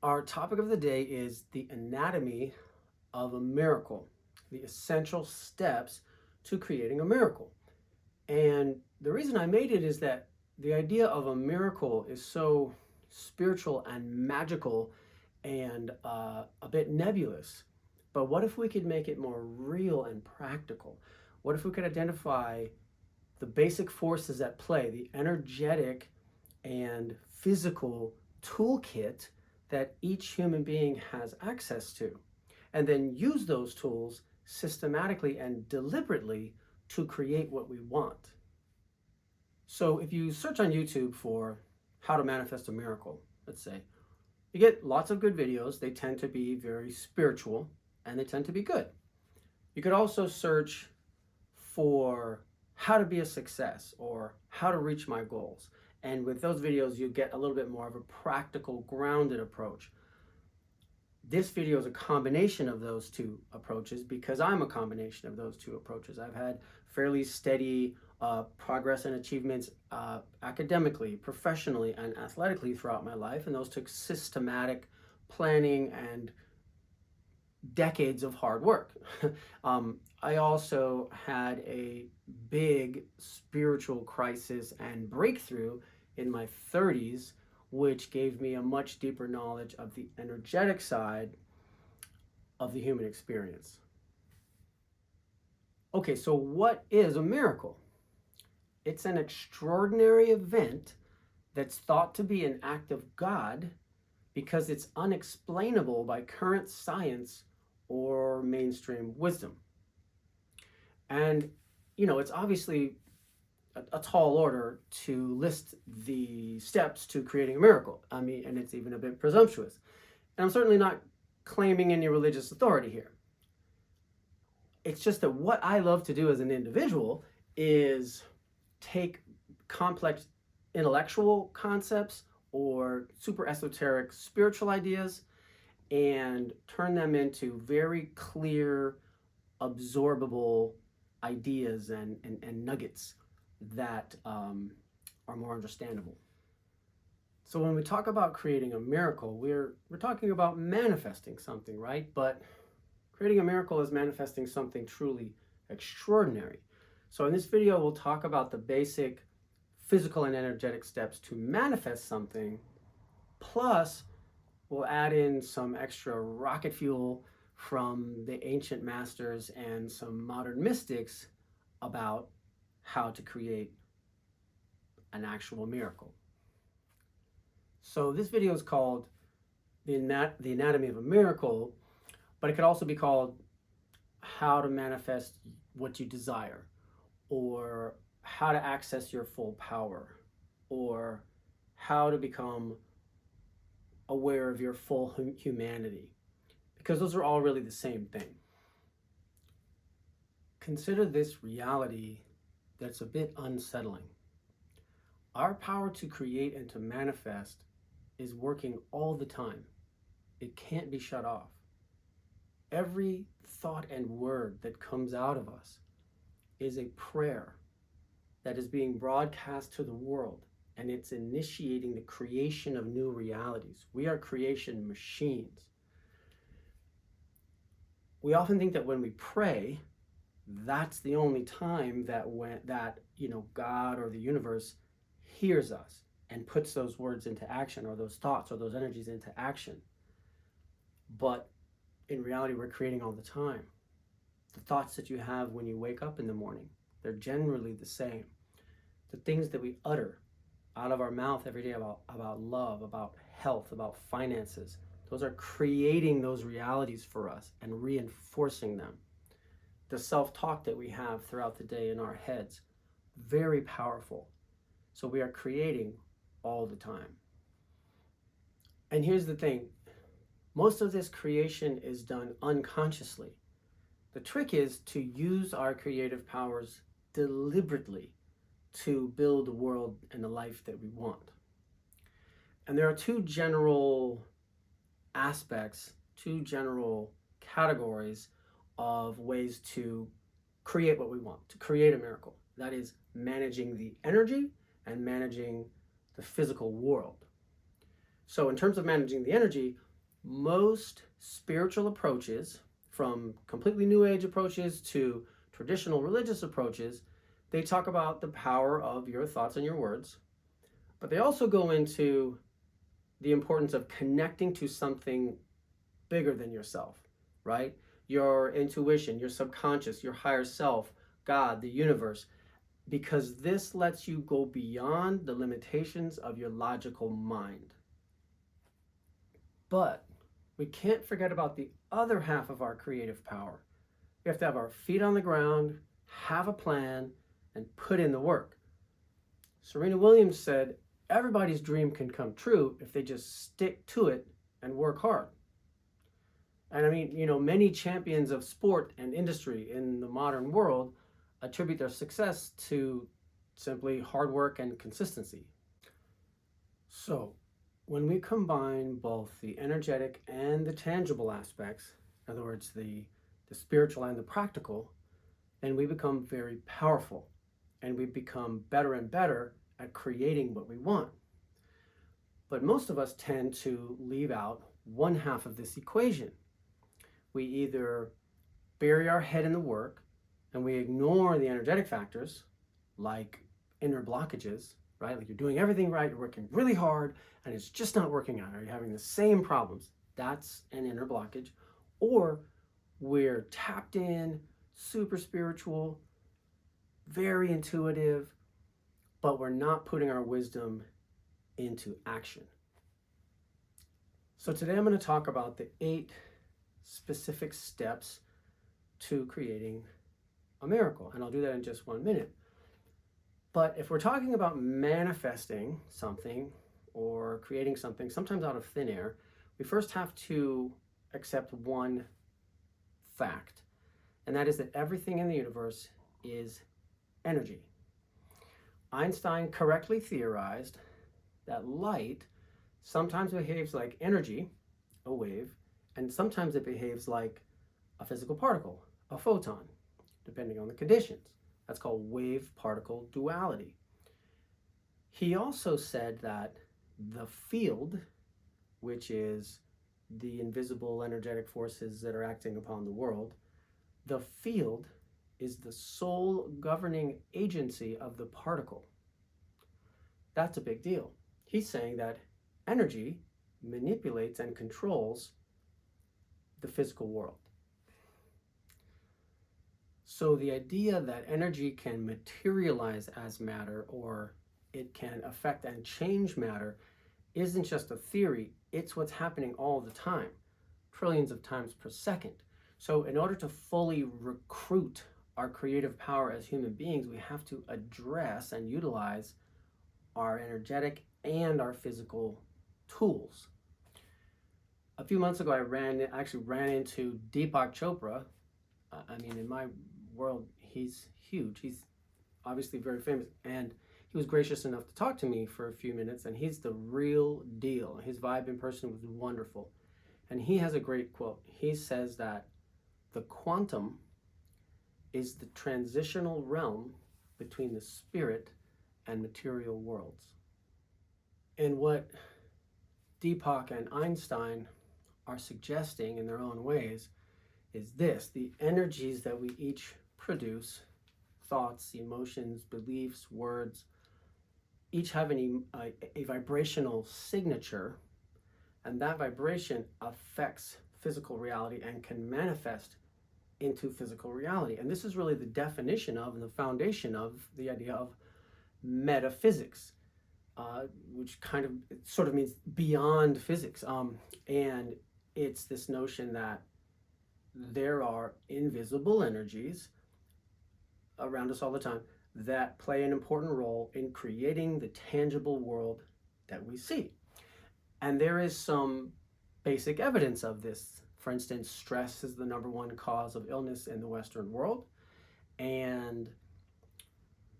Our topic of the day is the anatomy of a miracle, the essential steps to creating a miracle. And the reason I made it is that the idea of a miracle is so spiritual and magical and a bit nebulous. But what if we could make it more real and practical? What if we could identify the basic forces at play, the energetic and physical toolkit that each human being has access to, and then use those tools systematically and deliberately to create what we want? So if you search on YouTube for how to manifest a miracle, let's say, you get lots of good videos. They tend to be very spiritual and they tend to be good. You could also search for how to be a success or how to reach my goals. And with those videos, you get a little bit more of a practical, grounded approach. This video is a combination of those two approaches because I'm a combination of those two approaches. I've had fairly steady progress and achievements academically, professionally, and athletically throughout my life, and those took systematic planning and decades of hard work. I also had a big spiritual crisis and breakthrough in my 30s, which gave me a much deeper knowledge of the energetic side of the human experience. Okay, so what is a miracle? It's an extraordinary event that's thought to be an act of God because it's unexplainable by current science or mainstream wisdom. And, it's obviously a tall order to list the steps to creating a miracle. I mean, and it's even a bit presumptuous. And I'm certainly not claiming any religious authority here. It's just that what I love to do as an individual is take complex intellectual concepts or super esoteric spiritual ideas and turn them into very clear, absorbable ideas and nuggets that are more understandable. So when we talk about creating a miracle, we're talking about manifesting something, right? But creating a miracle is manifesting something truly extraordinary. So in this video, we'll talk about the basic physical and energetic steps to manifest something, plus we'll add in some extra rocket fuel from the ancient masters and some modern mystics about how to create an actual miracle. So this video is called the Anatomy of a Miracle, but it could also be called How to Manifest What You Desire, or How to Access Your Full Power, or How to Become Aware of Your Full Humanity, because those are all really the same thing. Consider this reality that's a bit unsettling. Our power to create and to manifest is working all the time. It can't be shut off. Every thought and word that comes out of us is a prayer that is being broadcast to the world, and it's initiating the creation of new realities. We are creation machines. We often think that when we pray, that's the only time that God or the universe hears us and puts those words into action, or those thoughts or those energies into action. But in reality, we're creating all the time. The thoughts that you have when you wake up in the morning, they're generally the same. The things that we utter out of our mouth every day about love, about health, about finances, those are creating those realities for us and reinforcing them. The self-talk that we have throughout the day in our heads, very powerful. So we are creating all the time. And here's the thing, most of this creation is done unconsciously. The trick is to use our creative powers deliberately to build the world and the life that we want. And there are two general aspects, two general categories of ways to create what we want, to create a miracle. That is managing the energy and managing the physical world. So in terms of managing the energy, Most spiritual approaches, from completely New Age approaches to traditional religious approaches, they talk about the power of your thoughts and your words, but they also go into the importance of connecting to something bigger than yourself, right? Your intuition, your subconscious, your higher self, God, the universe, because this lets you go beyond the limitations of your logical mind. But we can't forget about the other half of our creative power. We have to have our feet on the ground, have a plan, and put in the work. Serena Williams said, everybody's dream can come true if they just stick to it and work hard. And I mean, many champions of sport and industry in the modern world attribute their success to simply hard work and consistency. So, when we combine both the energetic and the tangible aspects, in other words, the spiritual and the practical, then we become very powerful and we become better and better at creating what we want. But most of us tend to leave out one half of this equation. We either bury our head in the work and we ignore the energetic factors like inner blockages, right? Like you're doing everything right, you're working really hard, and it's just not working out, or you're having the same problems. That's an inner blockage. Or we're tapped in, super spiritual, very intuitive, but we're not putting our wisdom into action. So today I'm going to talk about the 8 specific steps to creating a miracle, and I'll do that in just 1 minute. But if we're talking about manifesting something or creating something, sometimes out of thin air, we first have to accept one fact, and that is that everything in the universe is energy. Einstein correctly theorized that light sometimes behaves like energy, a wave, and sometimes it behaves like a physical particle, a photon, depending on the conditions. That's called wave-particle duality. He also said that the field, which is the invisible energetic forces that are acting upon the world, the field is the sole governing agency of the particle. That's a big deal. He's saying that energy manipulates and controls the physical world. So the idea that energy can materialize as matter, or it can affect and change matter, isn't just a theory, it's what's happening all the time, trillions of times per second. So in order to fully recruit our creative power as human beings, we have to address and utilize our energetic and our physical tools. A few months ago, I actually ran into Deepak Chopra. In my world, he's huge. He's obviously very famous, and he was gracious enough to talk to me for a few minutes, and he's the real deal. His vibe in person was wonderful. And he has a great quote. He says that the quantum is the transitional realm between the spirit and material worlds. And what Deepak and Einstein are suggesting in their own ways is this: the energies that we each produce, thoughts, emotions, beliefs, words, each have a vibrational signature, and that vibration affects physical reality and can manifest into physical reality. And this is really the definition of and the foundation of the idea of metaphysics, which sort of means beyond physics. And it's this notion that there are invisible energies around us all the time that play an important role in creating the tangible world that we see. And there is some basic evidence of this. For instance, stress is the #1 cause of illness in the Western world. And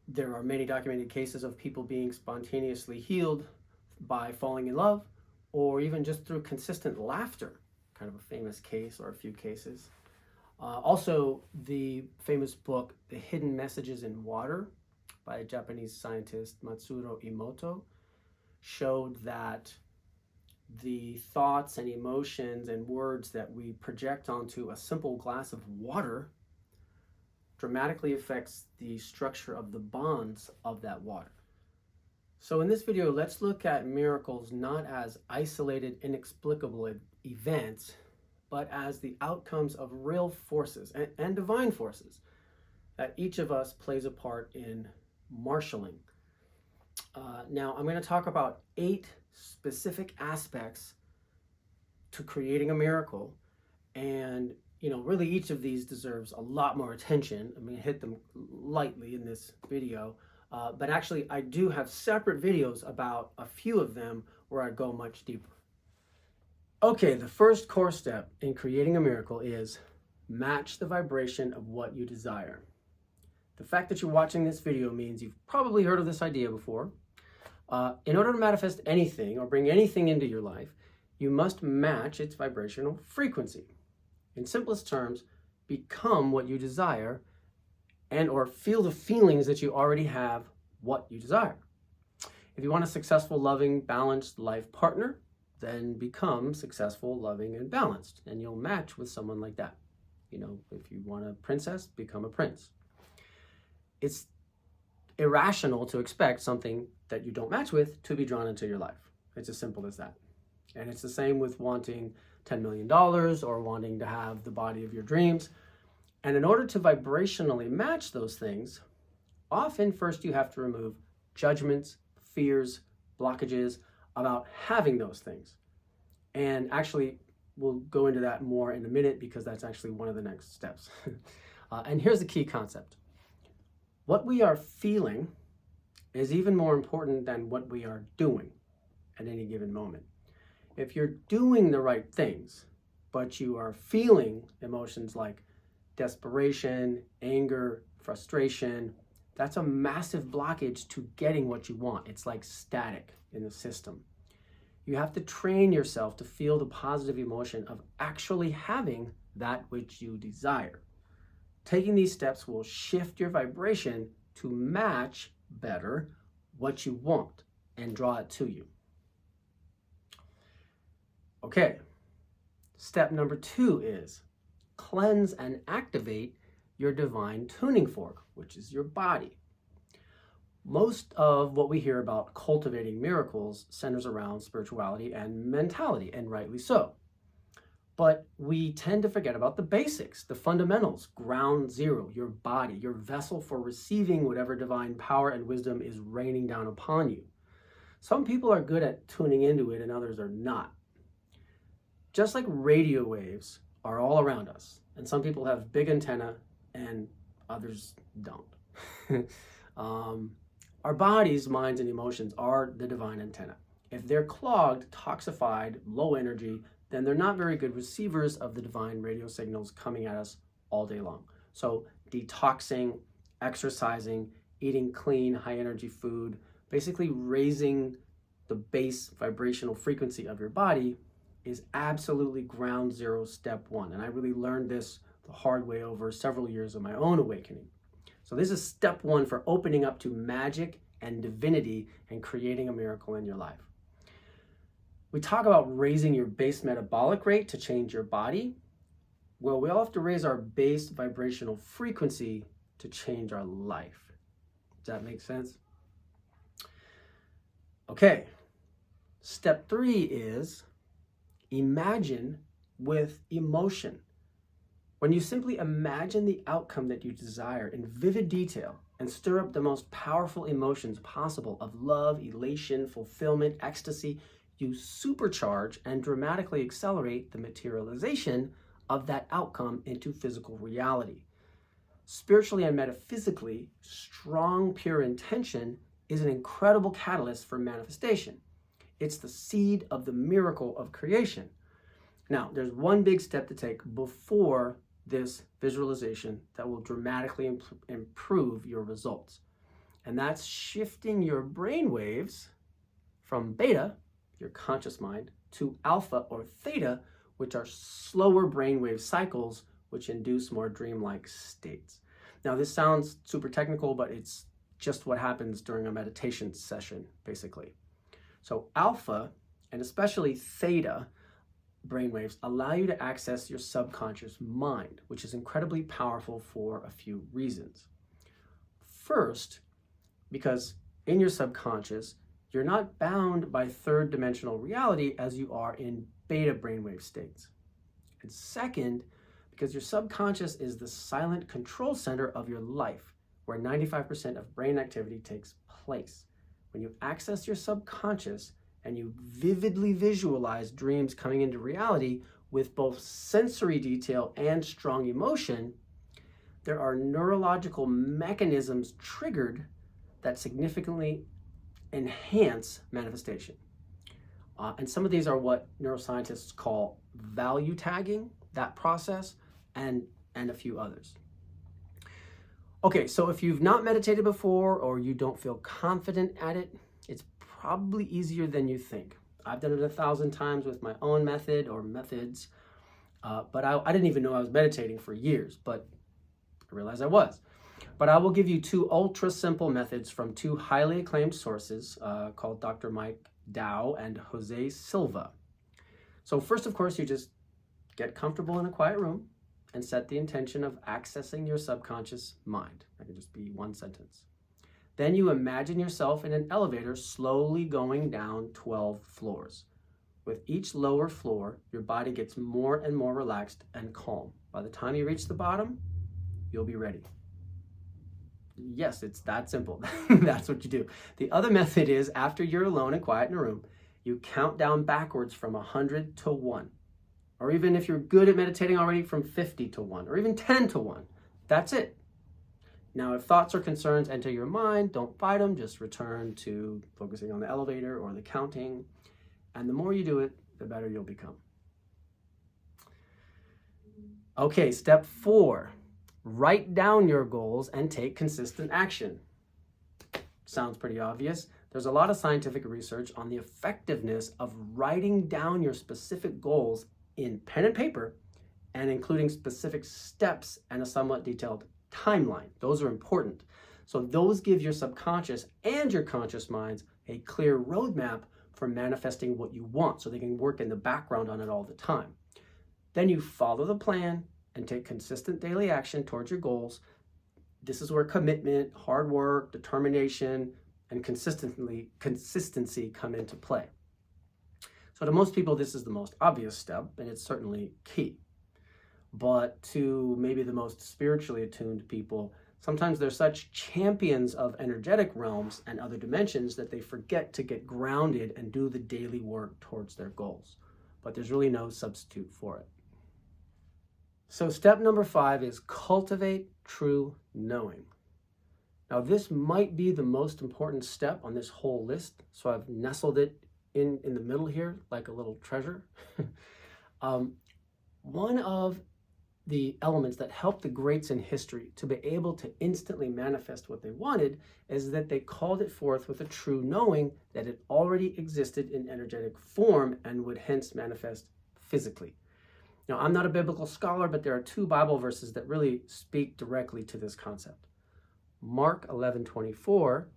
there are many documented cases of people being spontaneously healed by falling in love, or even just through consistent laughter, kind of a famous case or a few cases. Also, the famous book, The Hidden Messages in Water, by a Japanese scientist, Matsuro Emoto, showed that the thoughts and emotions and words that we project onto a simple glass of water dramatically affects the structure of the bonds of that water. So in this video, let's look at miracles not as isolated, inexplicable events, but as the outcomes of real forces and divine forces that each of us plays a part in marshaling. Now, I'm going to talk about 8 specific aspects to creating a miracle, and really each of these deserves a lot more attention. I'm going to hit them lightly in this video, but actually I do have separate videos about a few of them where I go much deeper. Okay, the first core step in creating a miracle is match the vibration of what you desire. The fact that you're watching this video means you've probably heard of this idea before. In order to manifest anything or bring anything into your life, you must match its vibrational frequency. In simplest terms, become what you desire and or feel the feelings that you already have what you desire. If you want a successful, loving, balanced life partner, then become successful, loving, and balanced, and you'll match with someone like that. If you want a princess, become a prince. It's irrational to expect something that you don't match with to be drawn into your life. It's as simple as that. And it's the same with wanting $10 million or wanting to have the body of your dreams. And in order to vibrationally match those things, often first you have to remove judgments, fears, blockages about having those things. And actually, we'll go into that more in a minute because that's actually one of the next steps. And here's the key concept. What we are feeling is even more important than what we are doing at any given moment. If you're doing the right things, but you are feeling emotions like desperation, anger, frustration, that's a massive blockage to getting what you want. It's like static in the system. You have to train yourself to feel the positive emotion of actually having that which you desire. Taking these steps will shift your vibration to match better what you want and draw it to you. Okay, step number 2 is cleanse and activate your divine tuning fork, which is your body. Most of what we hear about cultivating miracles centers around spirituality and mentality, and rightly so. But we tend to forget about the basics, the fundamentals, ground zero, your body, your vessel for receiving whatever divine power and wisdom is raining down upon you. Some people are good at tuning into it and others are not. Just like radio waves are all around us, and some people have big antenna and others don't. Our bodies, minds, and emotions are the divine antenna. If they're clogged, toxified, low energy, then they're not very good receivers of the divine radio signals coming at us all day long. So detoxing, exercising, eating clean, high energy food, basically raising the base vibrational frequency of your body is absolutely ground zero, step 1. And I really learned this the hard way over several years of my own awakening. So this is step 1 for opening up to magic and divinity and creating a miracle in your life. We talk about raising your base metabolic rate to change your body. Well, we all have to raise our base vibrational frequency to change our life. Does that make sense? Okay, step 3 is imagine with emotion. When you simply imagine the outcome that you desire in vivid detail and stir up the most powerful emotions possible of love, elation, fulfillment, ecstasy, you supercharge and dramatically accelerate the materialization of that outcome into physical reality. Spiritually and metaphysically, strong, pure intention is an incredible catalyst for manifestation. It's the seed of the miracle of creation. Now, there's one big step to take before this visualization that will dramatically improve your results. And that's shifting your brain waves from beta, your conscious mind, to alpha or theta, which are slower brainwave cycles, which induce more dreamlike states. Now, this sounds super technical, but it's just what happens during a meditation session, basically. So alpha and especially theta brainwaves, allow you to access your subconscious mind, which is incredibly powerful for a few reasons. First, because in your subconscious, you're not bound by third dimensional reality as you are in beta brainwave states. And second, because your subconscious is the silent control center of your life, where 95% of brain activity takes place. When you access your subconscious and you vividly visualize dreams coming into reality with both sensory detail and strong emotion, there are neurological mechanisms triggered that significantly enhance manifestation. And some of these are what neuroscientists call value tagging, that process, and a few others. Okay, so if you've not meditated before or you don't feel confident at it, it's probably easier than you think. I've done it 1,000 times with my own method or methods, but I didn't even know I was meditating for years, but I realized I was. But I will give you two ultra simple methods from two highly acclaimed sources called Dr. Mike Dow and Jose Silva. So first, of course, you just get comfortable in a quiet room and set the intention of accessing your subconscious mind. That can just be one sentence. Then you imagine yourself in an elevator slowly going down 12 floors. With each lower floor, your body gets more and more relaxed and calm. By the time you reach the bottom, you'll be ready. Yes, it's that simple. That's what you do. The other method is, after you're alone and quiet in a room, you count down backwards from 100 to 1. Or even if you're good at meditating already, from 50 to 1, or even 10 to 1. That's it. Now, if thoughts or concerns enter your mind, don't fight them. Just return to focusing on the elevator or the counting. And the more you do it, the better you'll become. Okay, step 4. Write down your goals and take consistent action. Sounds pretty obvious. There's a lot of scientific research on the effectiveness of writing down your specific goals in pen and paper, and including specific steps and a somewhat detailed timeline. Those are important. So those give your subconscious and your conscious minds a clear roadmap for manifesting what you want, so they can work in the background on it all the time. Then you follow the plan and take consistent daily action towards your goals. This is where commitment, hard work, determination, and consistency come into play. So to most people, this is the most obvious step, and it's certainly key. But to maybe the most spiritually attuned people, sometimes they're such champions of energetic realms and other dimensions that they forget to get grounded and do the daily work towards their goals. But there's really no substitute for it. So step number 5 is cultivate true knowing. Now, this might be the most important step on this whole list, so I've nestled it in the middle here like a little treasure. One of the elements that helped the greats in history to be able to instantly manifest what they wanted is that they called it forth with a true knowing that it already existed in energetic form and would hence manifest physically. Now, I'm not a biblical scholar, but there are 2 Bible verses that really speak directly to this concept. Mark 11:24,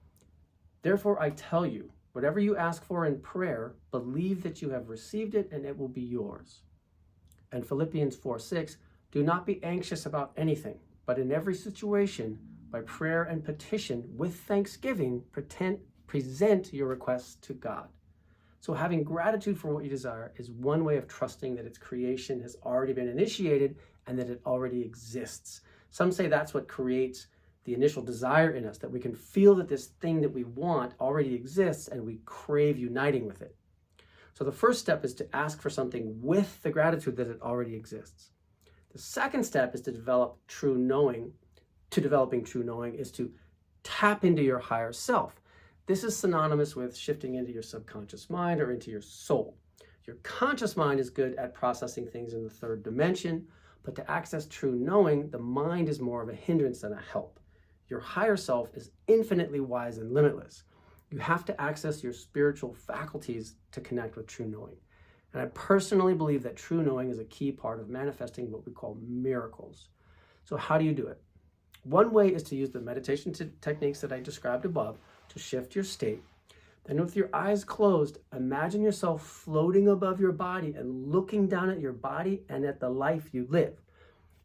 therefore I tell you, whatever you ask for in prayer, believe that you have received it and it will be yours. And Philippians 4:6, do not be anxious about anything, but in every situation, by prayer and petition, with thanksgiving, present your requests to God. So having gratitude for what you desire is one way of trusting that its creation has already been initiated and that it already exists. Some say that's what creates the initial desire in us, that we can feel that this thing that we want already exists and we crave uniting with it. So the first step is to ask for something with the gratitude that it already exists. The second step is to developing true knowing is to tap into your higher self. This is synonymous with shifting into your subconscious mind or into your soul. Your conscious mind is good at processing things in the 3rd dimension, but to access true knowing, the mind is more of a hindrance than a help. Your higher self is infinitely wise and limitless. You have to access your spiritual faculties to connect with true knowing. And I personally believe that true knowing is a key part of manifesting what we call miracles. So how do you do it? One way is to use the meditation techniques that I described above to shift your state. Then with your eyes closed, imagine yourself floating above your body and looking down at your body and at the life you live.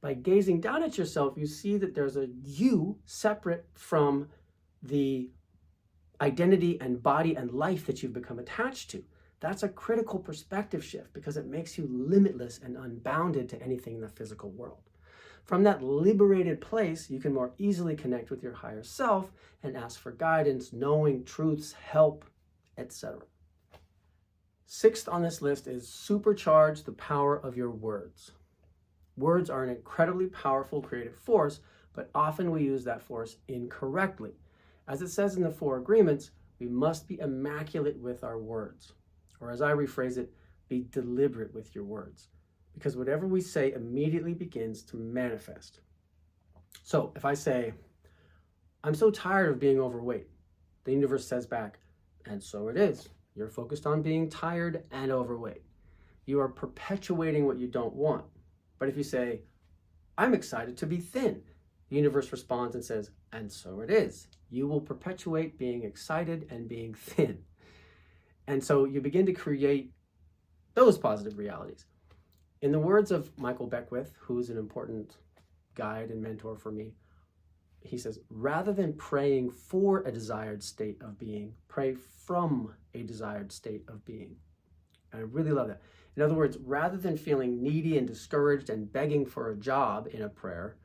By gazing down at yourself, you see that there's a you separate from the identity and body and life that you've become attached to. That's a critical perspective shift because it makes you limitless and unbounded to anything in the physical world. From that liberated place, you can more easily connect with your higher self and ask for guidance, knowing, truths, help, etc. Sixth on this list is supercharge the power of your words. Words are an incredibly powerful creative force, but often we use that force incorrectly. As it says in the 4 agreements, we must be immaculate with our words. Or as I rephrase it, be deliberate with your words. Because whatever we say immediately begins to manifest. So if I say, I'm so tired of being overweight, the universe says back, and so it is. You're focused on being tired and overweight. You are perpetuating what you don't want. But if you say, I'm excited to be thin, the universe responds and says, and so it is. You will perpetuate being excited and being thin. And so you begin to create those positive realities. In the words of Michael Beckwith, who's an important guide and mentor for me, he says, rather than praying for a desired state of being, pray from a desired state of being. And I really love that. In other words, rather than feeling needy and discouraged and begging for a job in a prayer,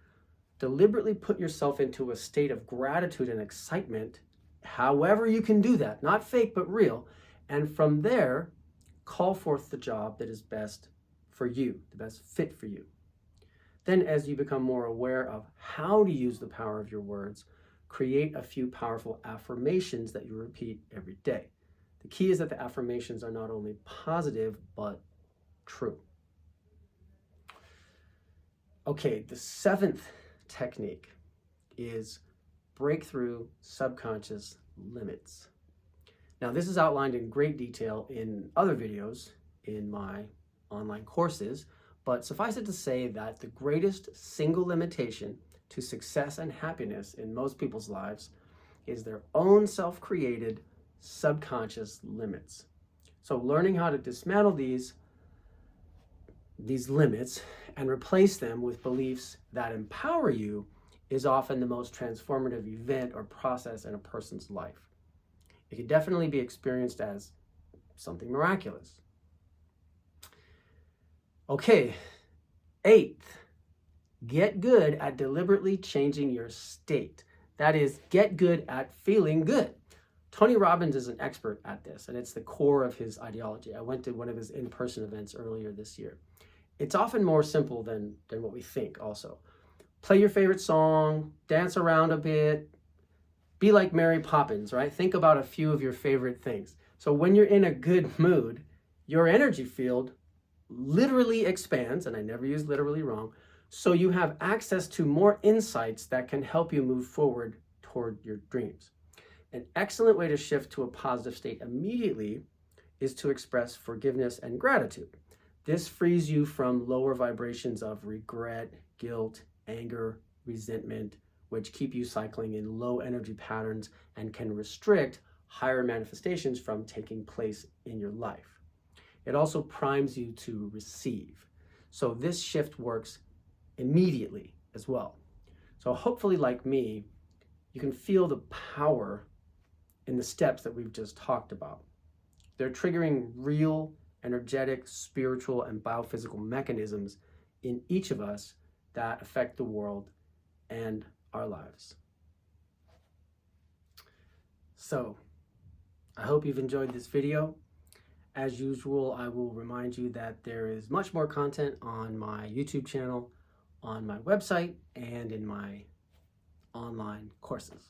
deliberately put yourself into a state of gratitude and excitement, however you can do that, not fake but real, and from there, call forth the job that is best for you, the best fit for you. Then as you become more aware of how to use the power of your words, create a few powerful affirmations that you repeat every day. The key is that the affirmations are not only positive, but true. Okay, the 7th technique is breakthrough subconscious limits. Now, this is outlined in great detail in other videos in my online courses, but suffice it to say that the greatest single limitation to success and happiness in most people's lives is their own self-created subconscious limits. So learning how to dismantle these limits and replace them with beliefs that empower you is often the most transformative event or process in a person's life. It can definitely be experienced as something miraculous. Okay, 8th, get good at deliberately changing your state. That is, get good at feeling good. Tony Robbins is an expert at this, and it's the core of his ideology. I went to one of his in-person events earlier this year. It's often more simple than what we think also. Play your favorite song, dance around a bit, be like Mary Poppins, right? Think about a few of your favorite things. So when you're in a good mood, your energy field literally expands, and I never use literally wrong, so you have access to more insights that can help you move forward toward your dreams. An excellent way to shift to a positive state immediately is to express forgiveness and gratitude. This frees you from lower vibrations of regret, guilt, anger, resentment, which keep you cycling in low energy patterns and can restrict higher manifestations from taking place in your life. It also primes you to receive. So this shift works immediately as well. So hopefully, like me, you can feel the power in the steps that we've just talked about. They're triggering real, energetic, spiritual, and biophysical mechanisms in each of us that affect the world and our lives. So, I hope you've enjoyed this video. As usual, I will remind you that there is much more content on my YouTube channel, on my website, and in my online courses.